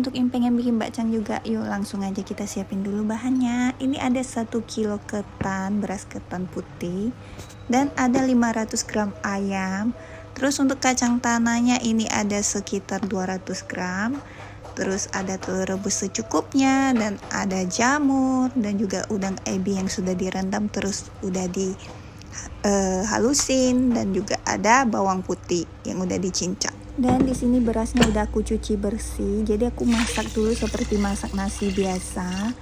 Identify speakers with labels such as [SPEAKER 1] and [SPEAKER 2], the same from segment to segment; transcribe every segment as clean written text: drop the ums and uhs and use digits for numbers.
[SPEAKER 1] untuk yang pengen bikin bakcang juga, yuk langsung aja kita siapin dulu bahannya. Ini ada 1 kilo ketan, beras ketan putih, dan ada 500 gram ayam. Terus untuk kacang tanahnya ini ada sekitar 200 gram. Terus ada telur rebus secukupnya, dan ada jamur, dan juga udang ebi yang sudah direndam terus udah di halusin, dan juga ada bawang putih yang udah dicincang. Dan di sini berasnya udah aku cuci bersih, jadi aku masak dulu seperti masak nasi biasa.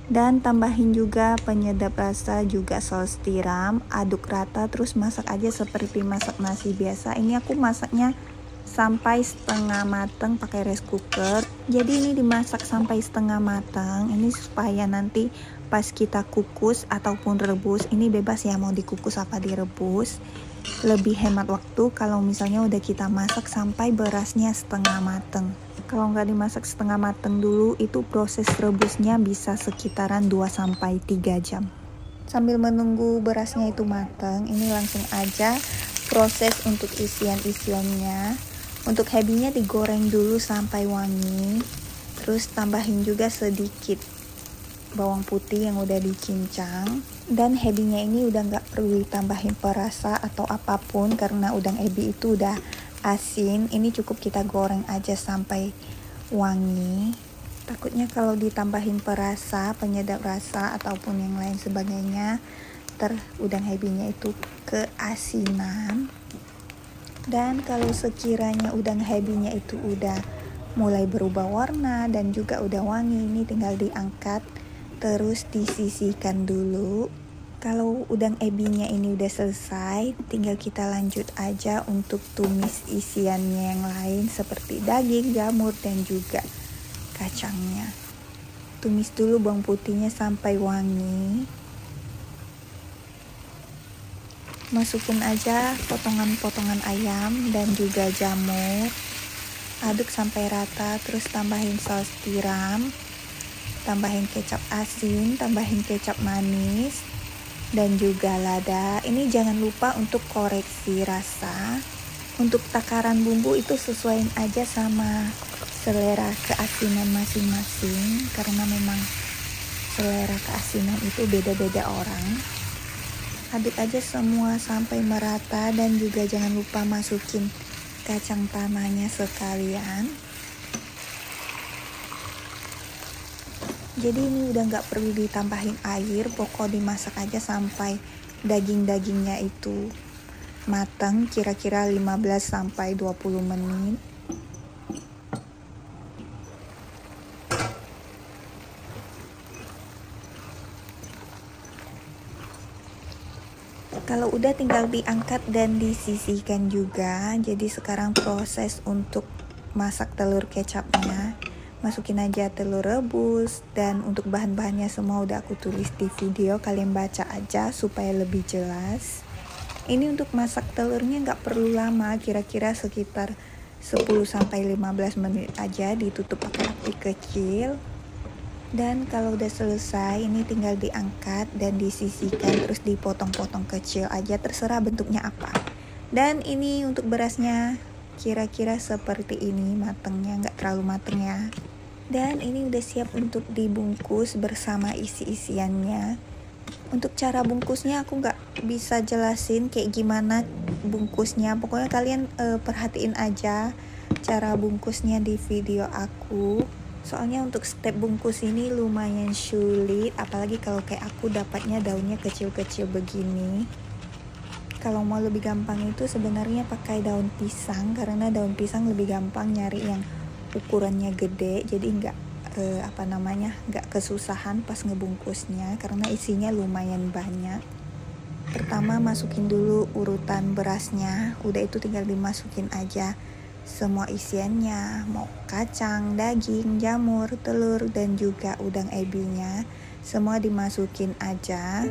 [SPEAKER 1] Dan tambahin juga penyedap rasa, juga saus tiram, aduk rata, terus masak aja seperti masak nasi biasa. Ini aku masaknya sampai setengah matang pakai rice cooker. Jadi ini dimasak sampai setengah matang. Ini supaya nanti pas kita kukus ataupun rebus, ini bebas ya mau dikukus apa direbus. Lebih hemat waktu kalau misalnya udah kita masak sampai berasnya setengah mateng. Kalau nggak dimasak setengah mateng dulu, itu proses rebusnya bisa sekitaran 2-3 jam. Sambil menunggu berasnya itu mateng, ini langsung aja proses untuk isian-isiannya. Untuk hebinya digoreng dulu sampai wangi. Terus tambahin juga sedikit bawang putih yang udah dicincang. Dan hebinya ini udah nggak perlu ditambahin perasa atau apapun karena udang ebi itu udah asin. Ini cukup kita goreng aja sampai wangi. Takutnya kalau ditambahin perasa, penyedap rasa ataupun yang lain sebagainya, udang ebinya itu keasinan. Dan kalau sekiranya udang ebinya itu udah mulai berubah warna dan juga udah wangi, ini tinggal diangkat terus disisihkan dulu. Kalau udang ebinya ini udah selesai, tinggal kita lanjut aja untuk tumis isiannya yang lain seperti daging, jamur, dan juga kacangnya. Tumis dulu bawang putihnya sampai wangi. Masukin aja potongan-potongan ayam dan juga jamur. Aduk sampai rata, terus tambahin saus tiram, tambahin kecap asin, tambahin kecap manis, dan juga lada. Ini jangan lupa untuk koreksi rasa. Untuk takaran bumbu itu sesuaiin aja sama selera keasinan masing-masing, karena memang selera keasinan itu beda-beda orang. Aduk aja semua sampai merata, dan juga jangan lupa masukin kacang tanahnya sekalian. Jadi ini udah nggak perlu ditambahin air, pokok dimasak aja sampai daging-dagingnya itu matang, kira-kira 15-20 menit. Kalau udah tinggal diangkat dan disisihkan juga. Jadi sekarang proses untuk masak telur kecapnya. Masukin aja telur rebus, dan untuk bahan-bahannya semua udah aku tulis di video, kalian baca aja supaya lebih jelas. Ini untuk masak telurnya nggak perlu lama, kira-kira sekitar 10-15 menit aja, ditutup pakai api kecil. Dan kalau udah selesai, ini tinggal diangkat dan disisihkan, terus dipotong-potong kecil aja, terserah bentuknya apa. Dan ini untuk berasnya kira-kira seperti ini matengnya, nggak terlalu mateng ya. Dan ini udah siap untuk dibungkus bersama isi-isiannya. Untuk cara bungkusnya aku nggak bisa jelasin kayak gimana bungkusnya, pokoknya kalian perhatiin aja cara bungkusnya di video aku. Soalnya untuk step bungkus ini lumayan sulit, apalagi kalau kayak aku dapatnya daunnya kecil-kecil begini. Kalau mau lebih gampang itu sebenarnya pakai daun pisang, karena daun pisang lebih gampang nyari yang ukurannya gede, jadi nggak kesusahan pas ngebungkusnya karena isinya lumayan banyak. Pertama masukin dulu urutan berasnya, udah itu tinggal dimasukin aja semua isiannya, mau kacang, daging, jamur, telur, dan juga udang ebinya, semua dimasukin aja.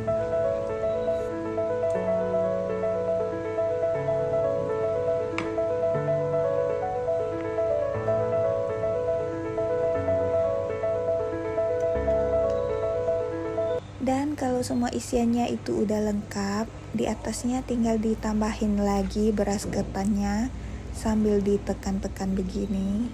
[SPEAKER 1] Dan kalau semua isiannya itu udah lengkap, di atasnya tinggal ditambahin lagi beras ketannya sambil ditekan-tekan begini.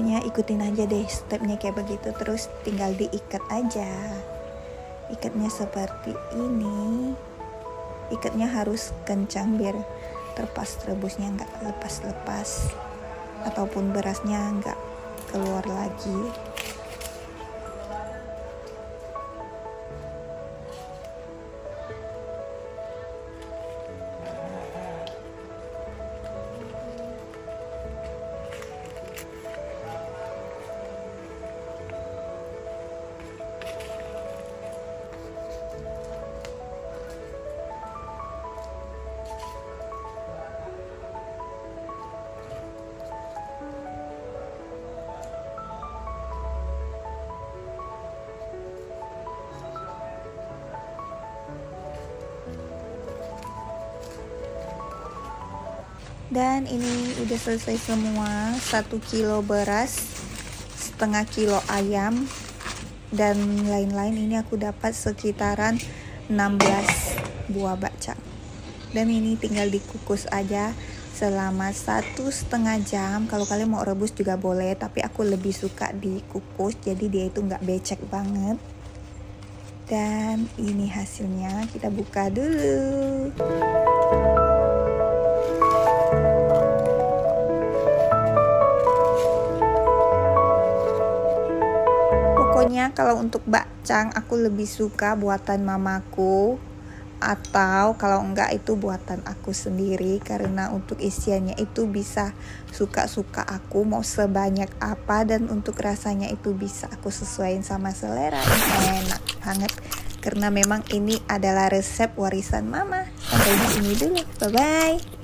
[SPEAKER 1] pokoknya ikutin aja deh stepnya kayak begitu, terus tinggal diikat aja. Ikatnya seperti ini, ikatnya harus kencang biar terpas rebusnya nggak lepas-lepas ataupun berasnya nggak keluar lagi. Dan ini udah selesai semua. 1 kilo beras, setengah kilo ayam, dan lain-lain. Ini aku dapat sekitaran 16 buah bakcang. Dan ini tinggal dikukus aja selama 1,5 jam. Kalau kalian mau rebus juga boleh, tapi aku lebih suka dikukus, jadi dia itu nggak becek banget. Dan ini hasilnya, kita buka dulu. Pokoknya kalau untuk bakcang aku lebih suka buatan mamaku, atau kalau enggak itu buatan aku sendiri, karena untuk isiannya itu bisa suka-suka aku mau sebanyak apa, dan untuk rasanya itu bisa aku sesuaiin sama selera. Enak banget karena memang ini adalah resep warisan mama. Sampai di sini dulu, bye bye.